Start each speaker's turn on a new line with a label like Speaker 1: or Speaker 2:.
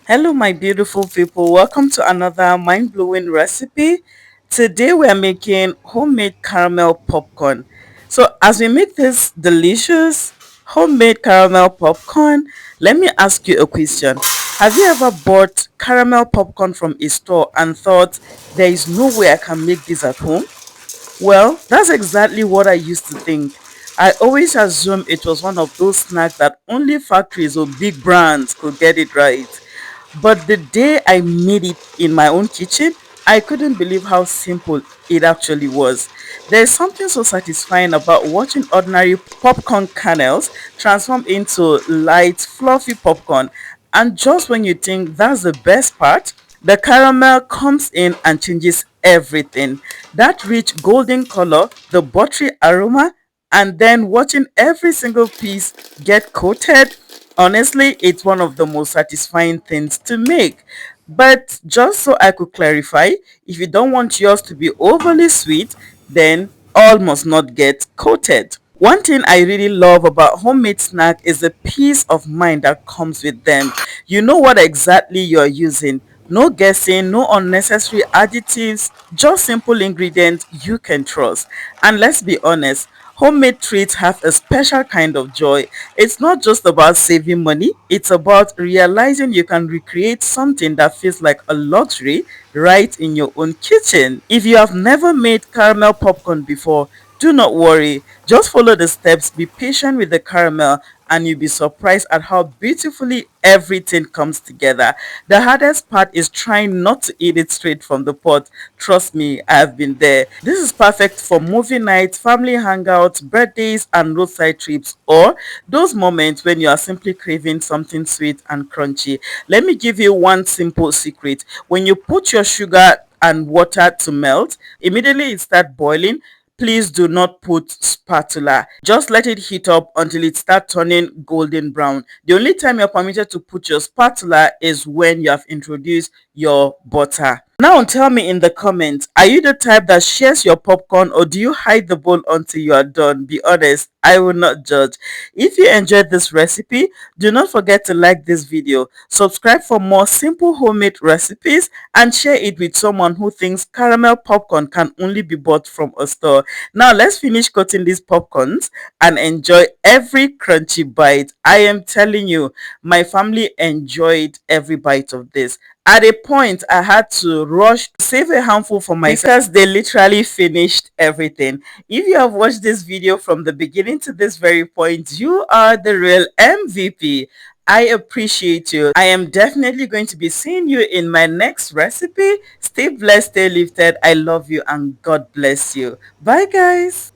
Speaker 1: Hello, my beautiful people. Welcome to another mind blowing recipe. Today, we are making homemade caramel popcorn. So, as we make this delicious homemade caramel popcorn, let me ask you a question. Have you ever bought caramel popcorn from a store and thought there is no way I can make this at home? Well, that's exactly what I used to think. I always assumed it was one of those snacks that only factories or big brands could get it right. But the day I made it in my own kitchen, I couldn't believe how simple it actually was. There's something so satisfying about watching ordinary popcorn kernels transform into light, fluffy popcorn. And just when you think that's the best part, the caramel comes in and changes everything. That rich golden color, the buttery aroma, and then watching every single piece get coated. Honestly, it's one of the most satisfying things to make. But just so I could clarify, if you don't want yours to be overly sweet, then all must not get coated. One thing I really love about homemade snack is the peace of mind that comes with them. You know what exactly you're using. No guessing, no unnecessary additives, just simple ingredients you can trust. And let's be honest, homemade treats have a special kind of joy. It's not just about saving money, it's about realizing you can recreate something that feels like a luxury right in your own kitchen. If you have never made caramel popcorn before, do not worry. Just follow the steps, be patient with the caramel, and you'll be surprised at how beautifully everything comes together. The hardest part is trying not to eat it straight from the pot. Trust me, I have been there. This is perfect for movie nights, family hangouts, birthdays, and roadside trips, or those moments when you are simply craving something sweet and crunchy. Let me give you one simple secret. When you put your sugar and water to melt, immediately it starts boiling. Please do not put spatula. Just let it heat up until it starts turning golden brown. The only time you're permitted to put your spatula is when you have introduced your butter. Now tell me in the comments, are you the type that shares your popcorn or do you hide the bowl until you are done? Be honest, I will not judge. If you enjoyed this recipe, do not forget to like this video, subscribe for more simple homemade recipes, and share it with someone who thinks caramel popcorn can only be bought from a store. Now let's finish cutting these popcorns and enjoy every crunchy bite. I am telling you, my family enjoyed every bite of this. At a point, I had to rush to save a handful for myself because they literally finished everything. If you have watched this video from the beginning to this very point, you are the real MVP. I appreciate you. I am definitely going to be seeing you in my next recipe. Stay blessed, stay lifted. I love you and God bless you. Bye, guys.